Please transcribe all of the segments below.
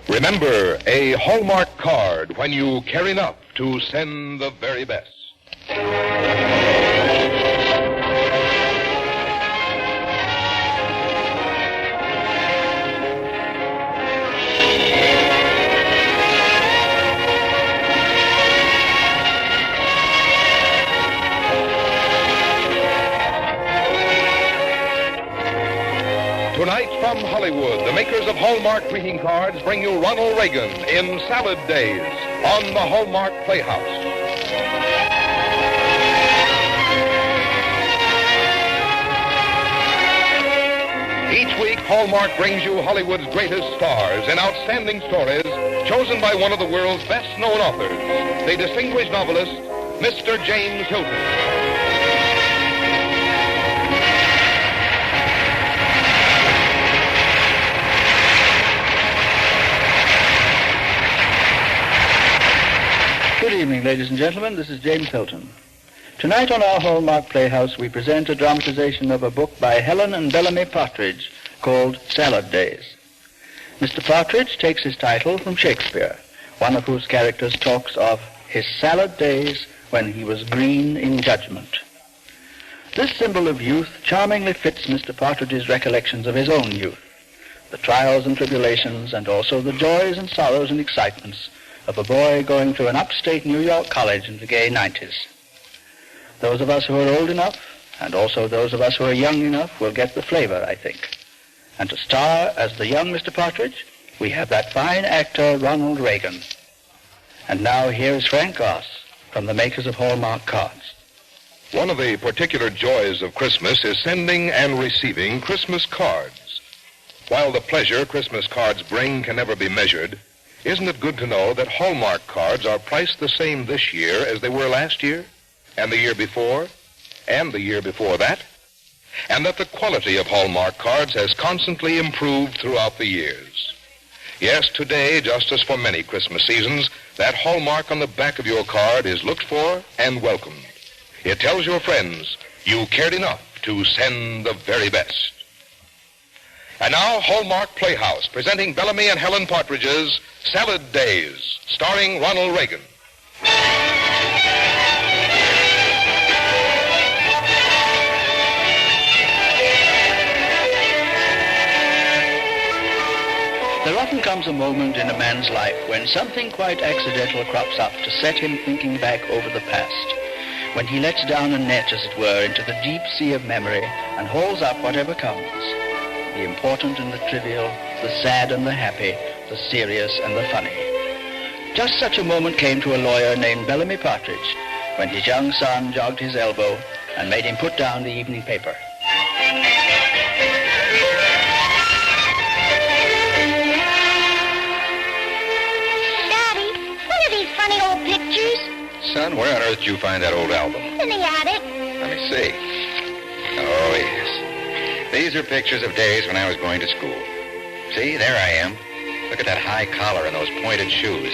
Remember, a Hallmark card when you care enough to send the very best. Tonight from Hollywood, the makers of Hallmark greeting cards bring you Ronald Reagan in Salad Days on the Hallmark Playhouse. Each week, Hallmark brings you Hollywood's greatest stars in outstanding stories chosen by one of the world's best-known authors, the distinguished novelist, Mr. James Hilton. Good evening, ladies and gentlemen. This is James Hilton. Tonight on our Hallmark Playhouse, we present a dramatization of a book by Helen and Bellamy Partridge called Salad Days. Mr. Partridge takes his title from Shakespeare, one of whose characters talks of his salad days when he was green in judgment. This symbol of youth charmingly fits Mr. Partridge's recollections of his own youth, the trials and tribulations, and also the joys and sorrows and excitements of a boy going to an upstate New York college in the gay 90s. Those of us who are old enough, and also those of us who are young enough, will get the flavor, I think. And to star as the young Mr. Partridge, we have that fine actor, Ronald Reagan. And now here is Frank Goss from the makers of Hallmark cards. One of the particular joys of Christmas is sending and receiving Christmas cards. While the pleasure Christmas cards bring can never be measured, isn't it good to know that Hallmark cards are priced the same this year as they were last year, and the year before, and the year before that, and that the quality of Hallmark cards has constantly improved throughout the years? Yes, today, just as for many Christmas seasons, that Hallmark on the back of your card is looked for and welcomed. It tells your friends you cared enough to send the very best. And now, Hallmark Playhouse, presenting Bellamy and Helen Partridge's Salad Days, starring Ronald Reagan. There often comes a moment in a man's life when something quite accidental crops up to set him thinking back over the past, when he lets down a net, as it were, into the deep sea of memory and hauls up whatever comes. The important and the trivial, the sad and the happy, the serious and the funny. Just such a moment came to a lawyer named Bellamy Partridge when his young son jogged his elbow and made him put down the evening paper. Daddy, what are these funny old pictures? Son, where on earth did you find that old album? In the attic. Let me see. Oh, yes. These are pictures of days when I was going to school. See, there I am. Look at that high collar and those pointed shoes.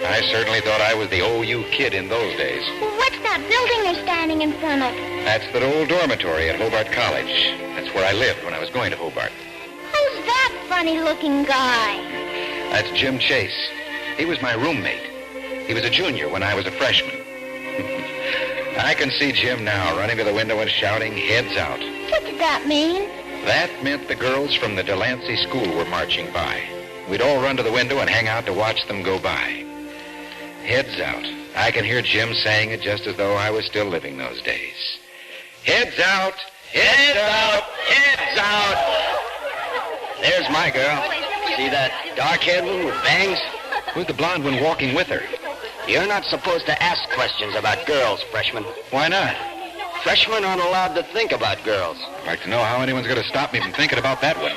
I certainly thought I was the OU kid in those days. Well, what's that building they're standing in front of? That's that old dormitory at Hobart College. That's where I lived when I was going to Hobart. Who's that funny-looking guy? That's Jim Chase. He was my roommate. He was a junior when I was a freshman. I can see Jim now running to the window and shouting, "Heads out." What did that mean? That meant the girls from the Delancey school were marching by. We'd all run to the window and hang out to watch them go by. Heads out. I can hear Jim saying it just as though I was still living those days. Heads out! Heads out! Heads out! There's my girl. See that dark-haired one with bangs? Who's the blonde one walking with her? You're not supposed to ask questions about girls, freshman. Why not? Freshmen aren't allowed to think about girls. I'd like to know how anyone's going to stop me from thinking about that one.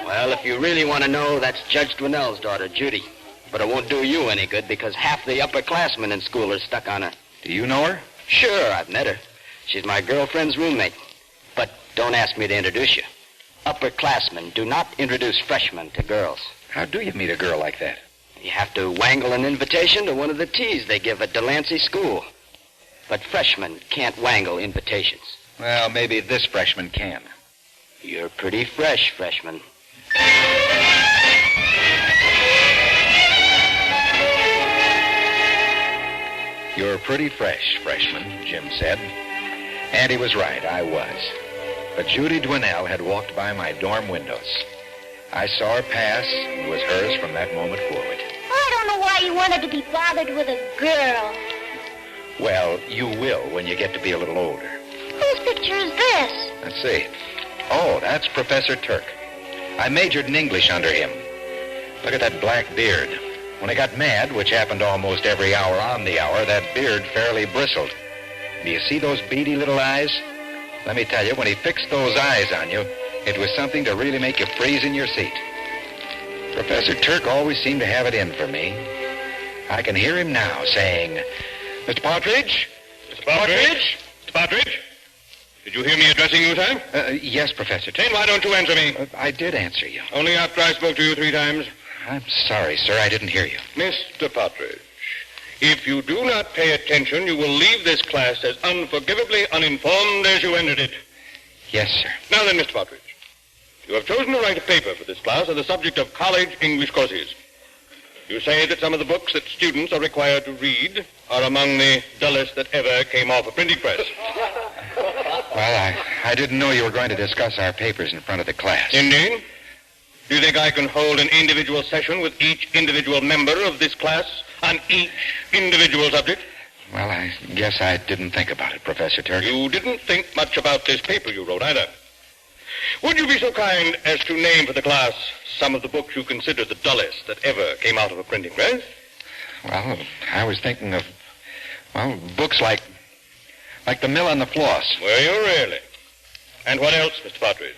Well, if you really want to know, that's Judge Dwinell's daughter, Judy. But it won't do you any good because half the upperclassmen in school are stuck on her. Do you know her? Sure, I've met her. She's my girlfriend's roommate. But don't ask me to introduce you. Upperclassmen do not introduce freshmen to girls. How do you meet a girl like that? You have to wangle an invitation to one of the teas they give at Delancey School. But freshmen can't wangle invitations. Well, maybe this freshman can. You're pretty fresh, freshman. pretty fresh, freshman, Jim said. And he was right, I was. But Judy Dwinell had walked by my dorm windows. I saw her pass and was hers from that moment forward. I don't know why you wanted to be bothered with a girl. Well, you will when you get to be a little older. Whose picture is this? Let's see. Oh, that's Professor Turk. I majored in English under him. Look at that black beard. When I got mad, which happened almost every hour on the hour, that beard fairly bristled. Do you see those beady little eyes? Let me tell you, when he fixed those eyes on you, it was something to really make you freeze in your seat. Professor Turk always seemed to have it in for me. I can hear him now saying, Mr. Partridge? Mr. Partridge? Mr. Partridge? Did you hear me addressing you, sir? Yes, Professor Turk. Then why don't you answer me? I did answer you. Only after I spoke to you 3 times. I'm sorry, sir. I didn't hear you. Mr. Partridge, if you do not pay attention, you will leave this class as unforgivably uninformed as you entered it. Yes, sir. Now then, Mr. Partridge, you have chosen to write a paper for this class on the subject of college English courses. You say that some of the books that students are required to read are among the dullest that ever came off a printing press. Well, I didn't know you were going to discuss our papers in front of the class. Indeed? Do you think I can hold an individual session with each individual member of this class on each individual subject? Well, I guess I didn't think about it, Professor Turk. You didn't think much about this paper you wrote either. Would you be so kind as to name for the class some of the books you consider the dullest that ever came out of a printing press? Well, I was thinking of, books like The Mill on the Floss. Were you really? And what else, Mr. Partridge?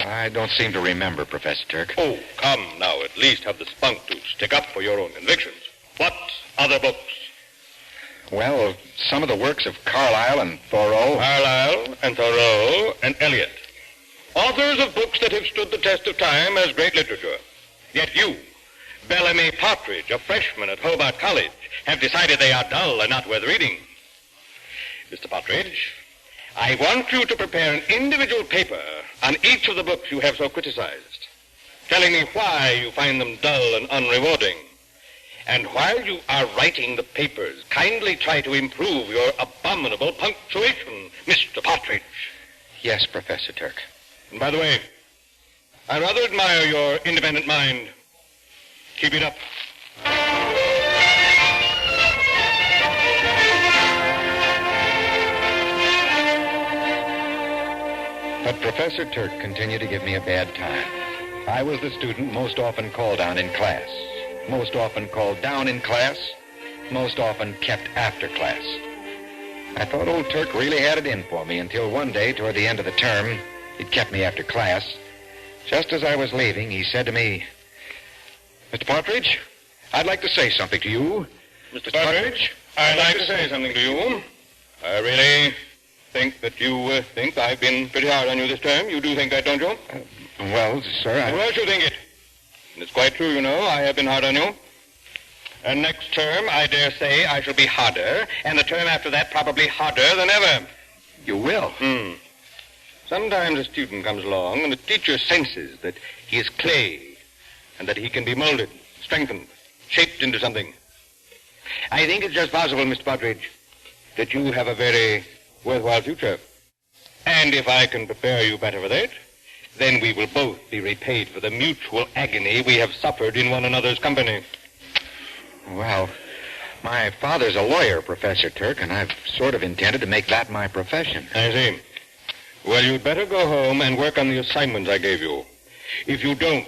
I don't seem to remember, Professor Turk. Oh, come now, at least have the spunk to stick up for your own convictions. What other books? Well, some of the works of Carlyle and Thoreau. Carlyle and Thoreau and Eliot. Authors of books that have stood the test of time as great literature. Yet you, Bellamy Partridge, a freshman at Hobart College, have decided they are dull and not worth reading. Mr. Partridge, I want you to prepare an individual paper on each of the books you have so criticized, telling me why you find them dull and unrewarding. And while you are writing the papers, kindly try to improve your abominable punctuation, Mr. Partridge. Yes, Professor Turk. And by the way, I rather admire your independent mind. Keep it up. But Professor Turk continued to give me a bad time. I was the student most often called on in class, most often called down in class, most often kept after class. I thought old Turk really had it in for me until one day, toward the end of the term, he'd kept me after class. Just as I was leaving, he said to me, Mr. Partridge, I'd like to say something to you. Mr. Partridge, I'd like to say something to you. I really think that you think I've been pretty hard on you this term. You do think that, don't you? Well, sir, Who else you think it? And it's quite true, you know. I have been hard on you. And next term, I dare say, I shall be harder, and the term after that probably harder than ever. You will? Sometimes a student comes along and the teacher senses that he is clay and that he can be molded, strengthened, shaped into something. I think it's just possible, Mr. Partridge, that you have a very worthwhile future. And if I can prepare you better for that, then we will both be repaid for the mutual agony we have suffered in one another's company. Well, my father's a lawyer, Professor Turk, and I've sort of intended to make that my profession. I see. Well, you'd better go home and work on the assignments I gave you. If you don't,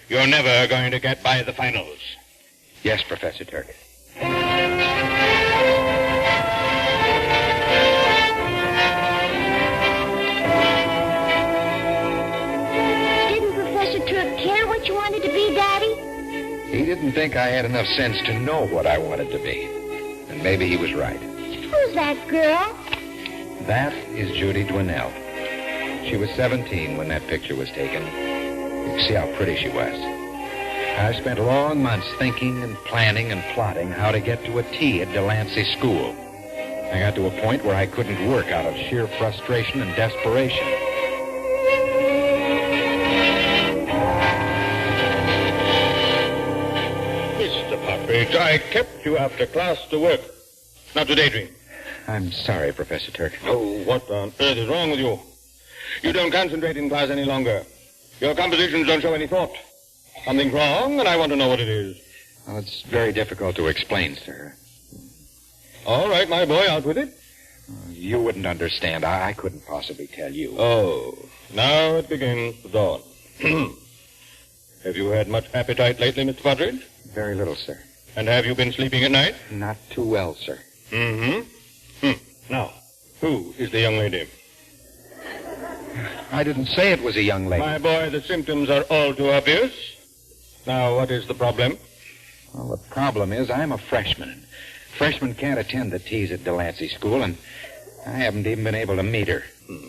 you're never going to get by the finals. Yes, Professor Turk. Didn't Professor Turk care what you wanted to be, Daddy? He didn't think I had enough sense to know what I wanted to be. And maybe he was right. Who's that girl? That is Judy Dwinell. She was 17 when that picture was taken. You can see how pretty she was. I spent long months thinking and planning and plotting how to get to a T at Delancey School. I got to a point where I couldn't work out of sheer frustration and desperation. Mr. Partridge, I kept you after class to work. not to daydream. I'm sorry, Professor Turk. Oh, what on earth is wrong with you? You don't concentrate in class any longer. Your compositions don't show any thought. Something's wrong, and I want to know what it is. Well, it's very difficult to explain, sir. All right, my boy, out with it. You wouldn't understand. I couldn't possibly tell you. Oh, now it begins to dawn. Have you had much appetite lately, Mr. Partridge? Very little, sir. And have you been sleeping at night? Not too well, sir. Now, who is the young lady? I didn't say it was a young lady. My boy, the symptoms are all too obvious. Now, what is the problem? Well, the problem is I'm a freshman. And freshmen can't attend the teas at Delancey School, and I haven't even been able to meet her.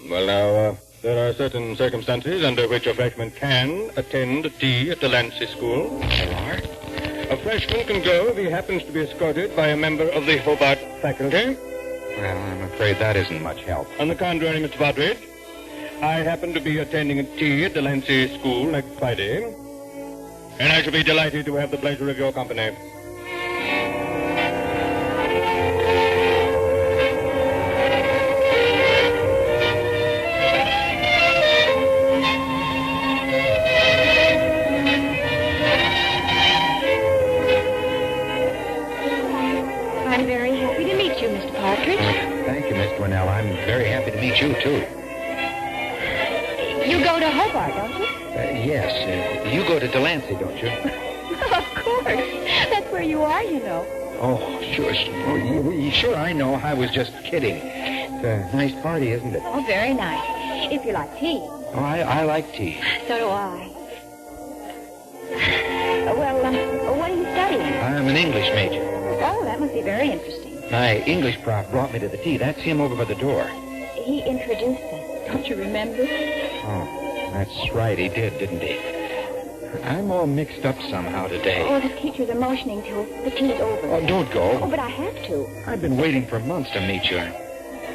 Well, now, there are certain circumstances under which a freshman can attend a tea at Delancey School. There are? A freshman can go if he happens to be escorted by a member of the Hobart faculty. Well, I'm afraid that isn't much help. On the contrary, Mr. Partridge, I happen to be attending a tea at Delancey School next Friday, and I shall be delighted to have the pleasure of your company. I'm very happy to meet you, Mr. Partridge. Thank you, Miss Dwinell. I'm very happy to meet you, too. You go to Hobart, don't you? Yes. You go to Delancey, don't you? Of course. That's where you are, you know. Oh, sure. Sure, I know. I was just kidding. It's a nice party, isn't it? Oh, very nice. If you like tea. Oh, I like tea. So do I. What are you studying? I'm an English major. Oh, that must be very interesting. My English prof brought me to the tea. That's him over by the door. He introduced us. Don't you remember? Oh, that's right. He did, didn't he? I'm all mixed up somehow today. Oh, the teachers are motioning to us. The tea's over. Oh, don't go. Oh, but I have to. I've been waiting for months to meet you. I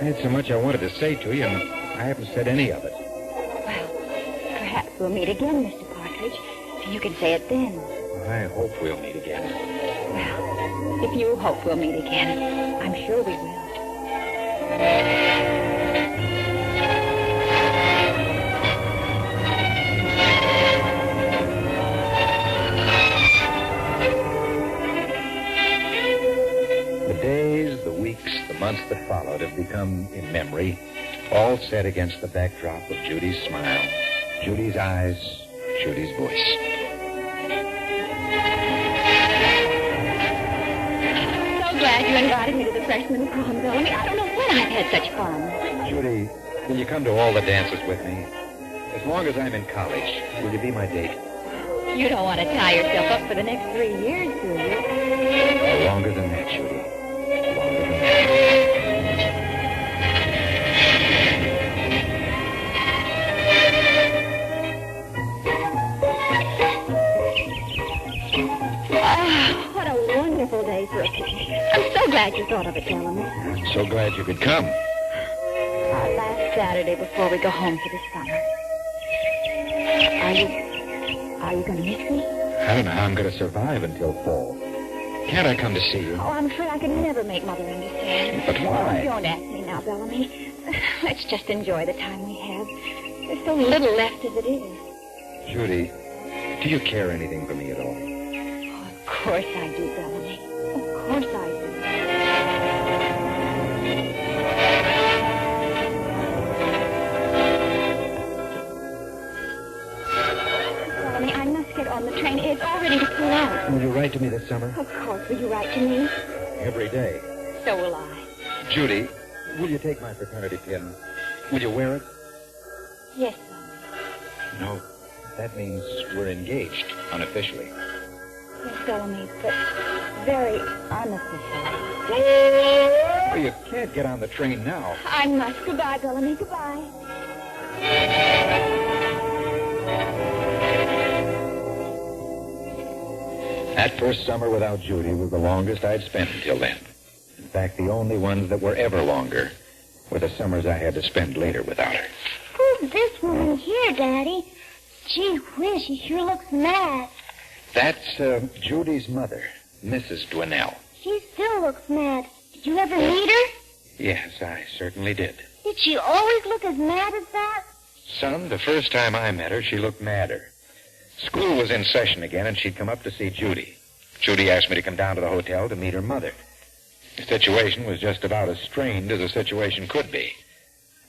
had so much I wanted to say to you, and I haven't said any of it. Well, perhaps we'll meet again, Mr. Partridge. You can say it then. I hope we'll meet again. Well, if you hope we'll meet again, I'm sure we will. The days, the weeks, the months that followed have become, in memory, all set against the backdrop of Judy's smile, Judy's eyes, Judy's voice. Glad you invited me to the freshman prom, Bellamy. I don't know when I've had such fun. Judy, will you come to all the dances with me? As long as I'm in college, will you be my date? You don't want to tie yourself up for the next 3 years, do you? Longer than that, Judy. Longer than that. What a wonderful day for a picnic. I'm so glad you thought of it, Bellamy. I'm so glad you could come. Last Saturday before we go home for the summer. Are you going to miss me? I don't know how I'm going to survive until fall. Can't I come to see you? Oh, I'm afraid I could never make Mother understand. But why? Oh, don't ask me now, Bellamy. Let's just enjoy the time we have. There's so little left as it is. Judy, do you care anything for me at all? Of course I do, Bellamy. Of course I do. Bellamy, I must get on the train. It's all ready to pull out. Will you write to me this summer? Of course. Will you write to me? Every day. So will I. Judy, will you take my fraternity pin? Will you wear it? Yes, Bellamy. No. That means we're engaged, unofficially. Yes, Bellamy, but very unofficially. Well, you can't get on the train now. I must. Goodbye, Bellamy. Goodbye. That first summer without Judy was the longest I'd spent until then. In fact, the only ones that were ever longer were the summers I had to spend later without her. Who's this woman here, Daddy? Gee whiz, she sure looks mad. That's Judy's mother, Mrs. Dwinell. She still looks mad. Did you ever meet her? Yes, I certainly did. Did she always look as mad as that? Son, the first time I met her, she looked madder. School was in session again, and she'd come up to see Judy. Judy asked me to come down to the hotel to meet her mother. The situation was just about as strained as a situation could be.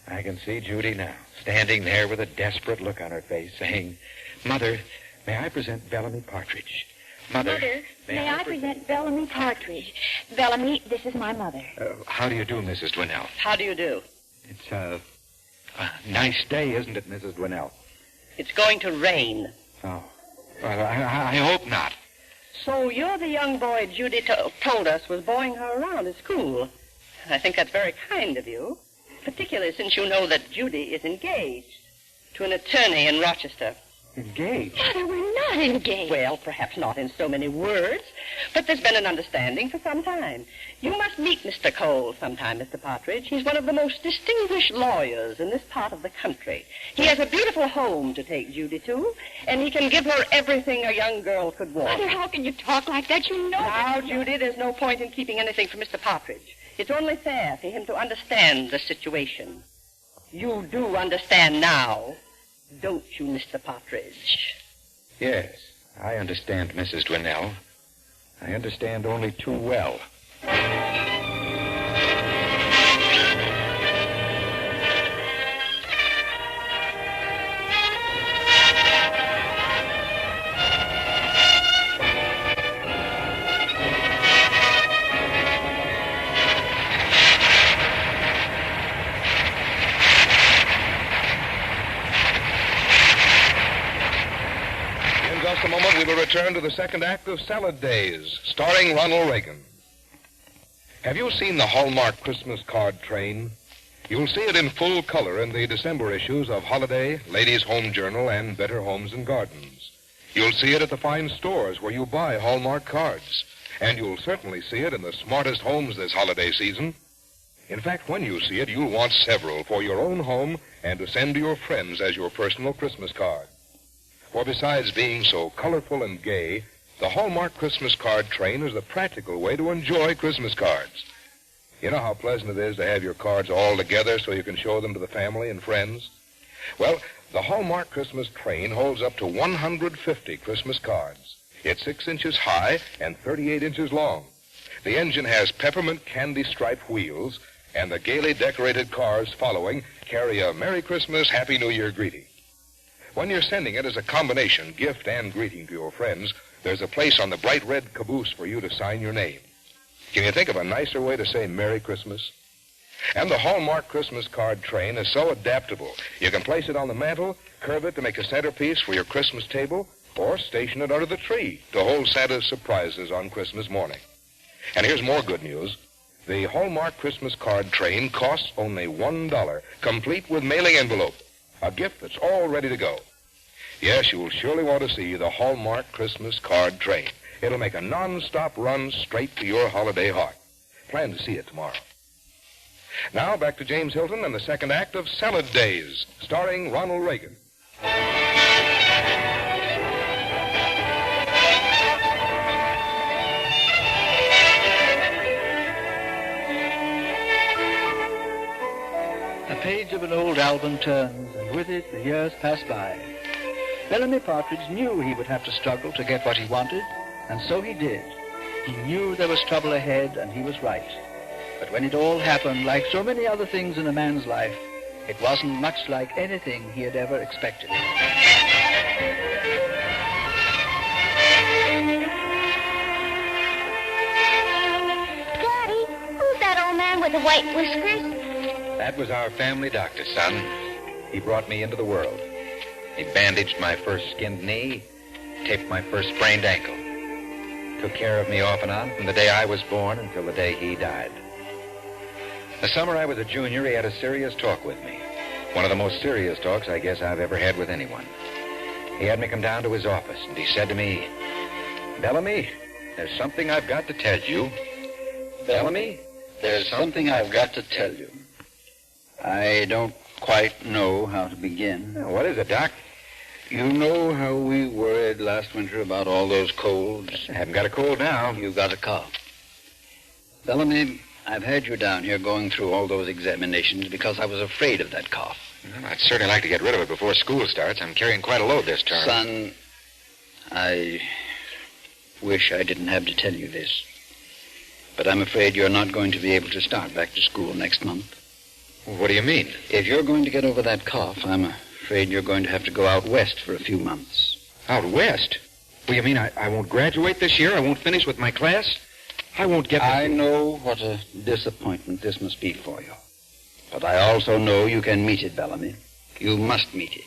I can see Judy now, standing there with a desperate look on her face, saying, "Mother, may I present Bellamy Partridge? Mother, may I present Bellamy Partridge? Bellamy, this is my mother. How do you do, Mrs. Dwinell? How do you do? It's a nice day, isn't it, Mrs. Dwinell? It's going to rain. Oh, well, I hope not. So you're the young boy Judy told us was boying her around at school. I think that's very kind of you, particularly since you know that Judy is engaged to an attorney in Rochester. Engaged? Mother, we're not engaged. Well, perhaps not in so many words, but there's been an understanding for some time. You must meet Mr. Cole sometime, Mr. Partridge. He's one of the most distinguished lawyers in this part of the country. He has a beautiful home to take Judy to, and he can give her everything a young girl could want. Mother, how can you talk like that? You know Now, that. Judy, there's no point in keeping anything from Mr. Partridge. It's only fair for him to understand the situation. You do understand now, don't you, Mr. Partridge? Yes, I understand, Mrs. Dwinell. I understand only too well. A moment, we will return to the second act of Salad Days, starring Ronald Reagan. Have you seen the Hallmark Christmas card train? You'll see it in full color in the December issues of Holiday, Ladies' Home Journal, and Better Homes and Gardens. You'll see it at the fine stores where you buy Hallmark cards. And you'll certainly see it in the smartest homes this holiday season. In fact, when you see it, you'll want several for your own home and to send to your friends as your personal Christmas card. For besides being so colorful and gay, the Hallmark Christmas card train is the practical way to enjoy Christmas cards. You know how pleasant it is to have your cards all together so you can show them to the family and friends? Well, the Hallmark Christmas train holds up to 150 Christmas cards. It's 6 inches high and 38 inches long. The engine has peppermint candy striped wheels, and the gaily decorated cars following carry a Merry Christmas, Happy New Year greeting. When you're sending it as a combination gift and greeting to your friends, there's a place on the bright red caboose for you to sign your name. Can you think of a nicer way to say Merry Christmas? And the Hallmark Christmas card train is so adaptable. You can place it on the mantel, curve it to make a centerpiece for your Christmas table, or station it under the tree to hold Santa's surprises on Christmas morning. And here's more good news. The Hallmark Christmas card train costs only $1, complete with mailing envelope. A gift that's all ready to go. Yes, you'll surely want to see the Hallmark Christmas card train. It'll make a non-stop run straight to your holiday heart. Plan to see it tomorrow. Now, back to James Hilton and the second act of Salad Days, starring Ronald Reagan. A page of an old album turns, and with it the years pass by. Bellamy Partridge knew he would have to struggle to get what he wanted, and so he did. He knew there was trouble ahead, and he was right. But when it all happened, like so many other things in a man's life, it wasn't much like anything he had ever expected. Daddy, who's that old man with the white whiskers? That was our family doctor, son. He brought me into the world. He bandaged my first skinned knee, taped my first sprained ankle. Took care of me off and on from the day I was born until the day he died. The summer I was a junior, he had a serious talk with me. One of the most serious talks I guess I've ever had with anyone. He had me come down to his office, and he said to me, "Bellamy, there's something I've got to tell you." Bellamy, There's something I've got to tell you. I don't quite know how to begin. What is it, Doc? You know how we worried last winter about all those colds? I haven't got a cold now. You got a cough. Bellamy, I've had you down here going through all those examinations because I was afraid of that cough. Well, I'd certainly like to get rid of it before school starts. I'm carrying quite a load this term. Son, I wish I didn't have to tell you this, but I'm afraid you're not going to be able to start back to school next month. What do you mean? If you're going to get over that cough, I'm afraid you're going to have to go out west for a few months. Out west? Well, you mean I won't graduate this year? I won't finish with my class? I won't get... I know what a disappointment this must be for you. But I also know you can meet it, Bellamy. You must meet it.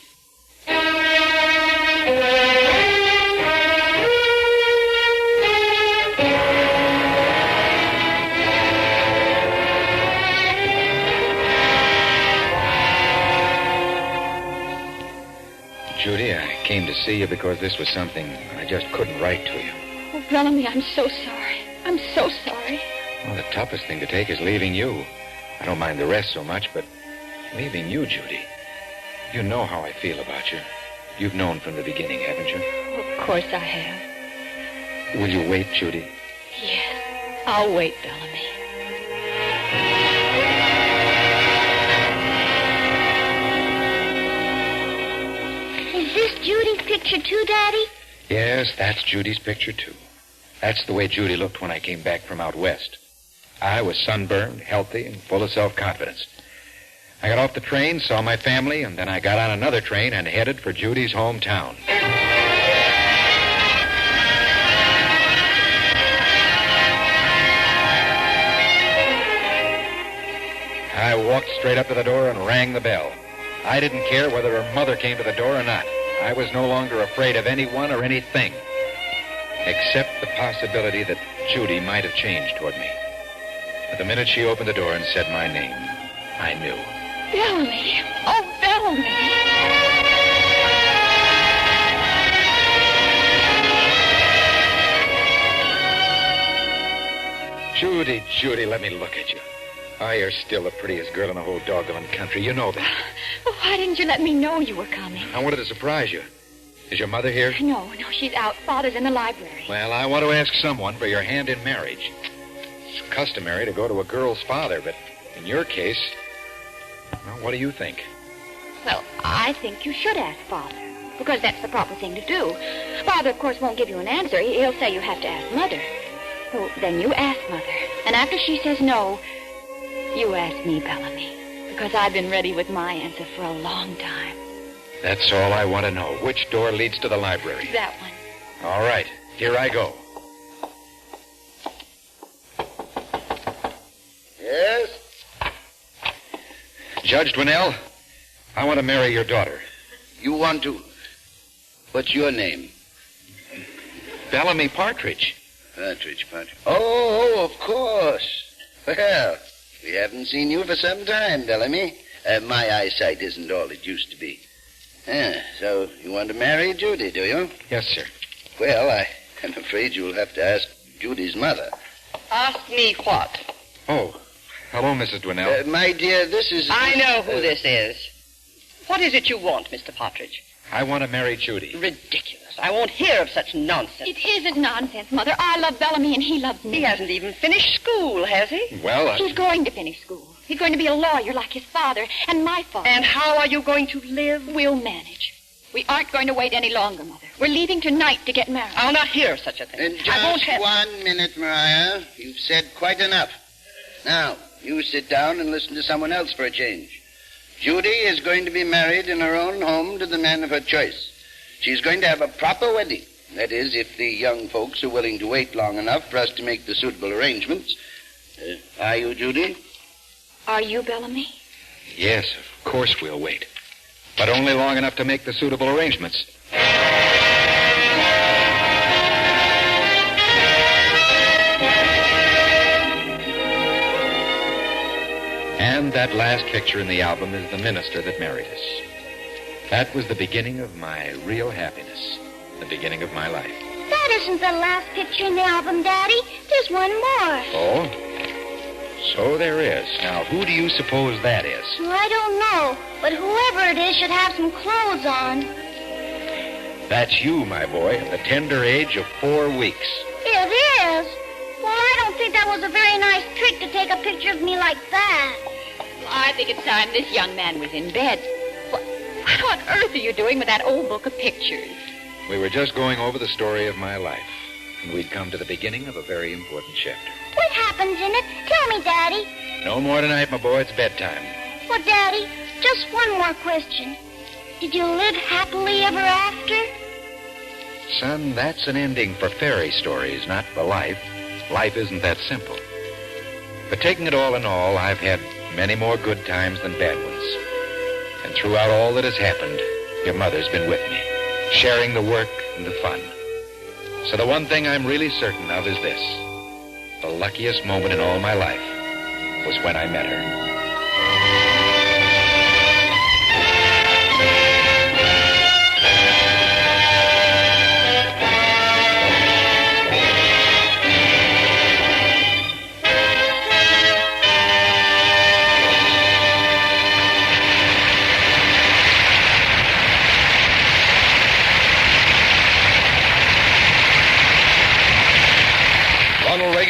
Judy, I came to see you because this was something I just couldn't write to you. Oh, Bellamy, I'm so sorry. I'm so sorry. Well, the toughest thing to take is leaving you. I don't mind the rest so much, but leaving you, Judy. You know how I feel about you. You've known from the beginning, haven't you? Of course I have. Will you wait, Judy? Yes, I'll wait, Bellamy. Is this Judy's picture too, Daddy? Yes, that's Judy's picture, too. That's the way Judy looked when I came back from out west. I was sunburned, healthy, and full of self-confidence. I got off the train, saw my family, and then I got on another train and headed for Judy's hometown. I walked straight up to the door and rang the bell. I didn't care whether her mother came to the door or not. I was no longer afraid of anyone or anything, except the possibility that Judy might have changed toward me. But the minute she opened the door and said my name, I knew. Bellamy. Oh, Bellamy. Judy, let me look at you. Oh, you're still the prettiest girl in the whole doggone country. You know that. Well, why didn't you let me know you were coming? I wanted to surprise you. Is your mother here? No, she's out. Father's in the library. Well, I want to ask someone for your hand in marriage. It's customary to go to a girl's father, but in your case, well, what do you think? Well, I think you should ask Father, because that's the proper thing to do. Father, of course, won't give you an answer. He'll say you have to ask Mother. So then you ask Mother. And after she says no, you ask me, Bellamy, because I've been ready with my answer for a long time. That's all I want to know. Which door leads to the library? That one. All right, here I go. Yes? Judge Dwinell, I want to marry your daughter. You want to? What's your name? Bellamy Partridge. Partridge. Oh, of course. Well, we haven't seen you for some time, Bellamy. My eyesight isn't all it used to be. So you want to marry Judy, do you? Yes, sir. Well, I'm afraid you'll have to ask Judy's mother. Ask me what? Oh, hello, Mrs. Dwinell. My dear, this is... I know who this is. What is it you want, Mr. Partridge? I want to marry Judy. Ridiculous. I won't hear of such nonsense. It isn't nonsense, Mother. I love Bellamy and he loves me. He hasn't even finished school, has he? Well, He's going to finish school. He's going to be a lawyer like his father and my father. And how are you going to live? We'll manage. We aren't going to wait any longer, Mother. We're leaving tonight to get married. I'll not hear of such a thing. And I won't just have... 1 minute, Mariah. You've said quite enough. Now, you sit down and listen to someone else for a change. Judy is going to be married in her own home to the man of her choice. She's going to have a proper wedding. That is, if the young folks are willing to wait long enough for us to make the suitable arrangements. Are you, Judy? Are you, Bellamy? yes, of course we'll wait. But only long enough to make the suitable arrangements. And that last picture in the album is the minister that married us. That was the beginning of my real happiness, the beginning of my life. That isn't the last picture in the album, Daddy. There's one more. Oh? So there is. Now, who do you suppose that is? Well, I don't know, but whoever it is should have some clothes on. That's you, my boy, at the tender age of 4 weeks. It is? Well, I don't think that That was a very nice trick to take a picture of me like that. I think it's time this young man was in bed. What on earth are you doing with that old book of pictures? We were just going over the story of my life, and we'd come to the beginning of a very important chapter. What happens in it? Tell me, Daddy. No more tonight, my boy. It's bedtime. Well, Daddy, just one more question. Did you live happily ever after? Son, that's an ending for fairy stories, not for life. Life isn't that simple. But taking it all in all, I've had many more good times than bad ones. And throughout all that has happened, your mother's been with me, sharing the work and the fun. So the one thing I'm really certain of is this. The luckiest moment in all my life was when I met her.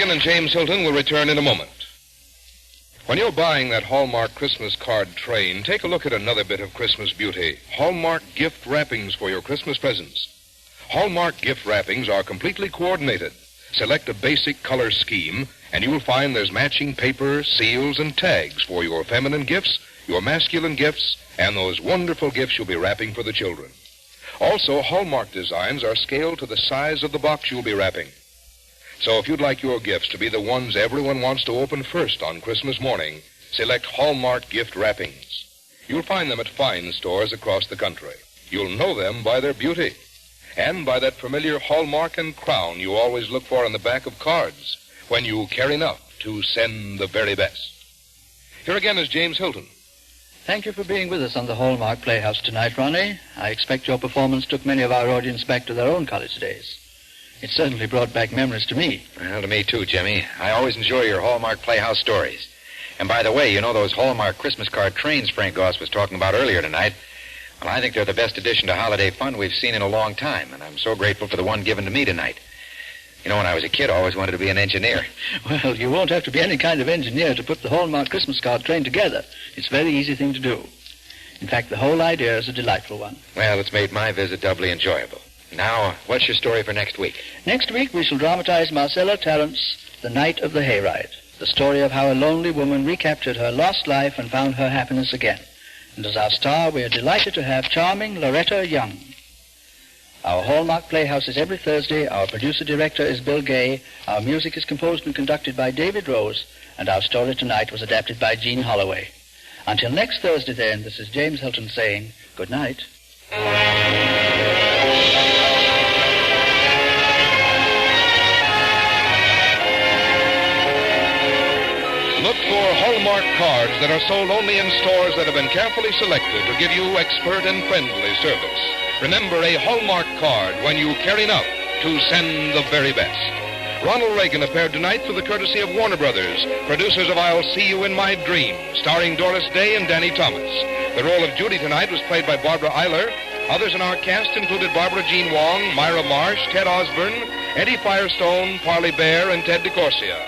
And James Hilton will return in a moment. When you're buying that Hallmark Christmas card train, take a look at another bit of Christmas beauty. Hallmark gift wrappings for your Christmas presents. Hallmark gift wrappings are completely coordinated. Select a basic color scheme, and you'll find there's matching paper, seals, and tags for your feminine gifts, your masculine gifts, and those wonderful gifts you'll be wrapping for the children. Also, Hallmark designs are scaled to the size of the box you'll be wrapping. So if you'd like your gifts to be the ones everyone wants to open first on Christmas morning, select Hallmark gift wrappings. You'll find them at fine stores across the country. You'll know them by their beauty and by that familiar hallmark and crown you always look for on the back of cards when you care enough to send the very best. Here again is James Hilton. Thank you for being with us on the Hallmark Playhouse tonight, Ronnie. I expect your performance took many of our audience back to their own college days. It certainly brought back memories to me. Well, to me too, Jimmy. I always enjoy your Hallmark Playhouse stories. And by the way, you know those Hallmark Christmas card trains Frank Goss was talking about earlier tonight? Well, I think they're the best addition to holiday fun we've seen in a long time, and I'm so grateful for the one given to me tonight. You know, when I was a kid, I always wanted to be an engineer. Well, you won't have to be any kind of engineer to put the Hallmark Christmas card train together. It's a very easy thing to do. In fact, the whole idea is a delightful one. Well, it's made my visit doubly enjoyable. Now, what's your story for next week? Next week, we shall dramatize Marcella Tarrant's The Night of the Hayride, the story of how a lonely woman recaptured her lost life and found her happiness again. And as our star, we are delighted to have charming Loretta Young. Our Hallmark Playhouse is every Thursday. Our producer-director is Bill Gay. Our music is composed and conducted by David Rose. And our story tonight was adapted by Gene Holloway. Until next Thursday, then, this is James Hilton saying good night. Look for Hallmark cards that are sold only in stores that have been carefully selected to give you expert and friendly service. Remember, a Hallmark card when you care enough to send the very best. Ronald Reagan appeared tonight through the courtesy of Warner Brothers, producers of I'll See You in My Dream, starring Doris Day and Danny Thomas. The role of Judy tonight was played by Barbara Eiler. Others in our cast included Barbara Jean Wong, Myra Marsh, Ted Osborne, Eddie Firestone, Parley Bear, and Ted DeCorsia.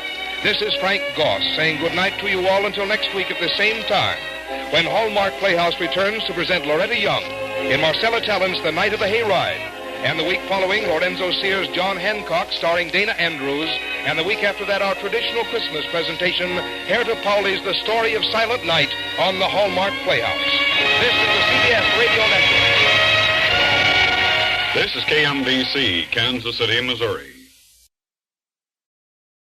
This is Frank Goss saying good night to you all until next week at the same time, when Hallmark Playhouse returns to present Loretta Young in Marcella Talent's The Night of the Hayride, and the week following, Lorenzo Sears' John Hancock starring Dana Andrews, and the week after that, our traditional Christmas presentation, Herta Pauli's The Story of Silent Night on the Hallmark Playhouse. This is the CBS Radio Network. This is KMBC, Kansas City, Missouri.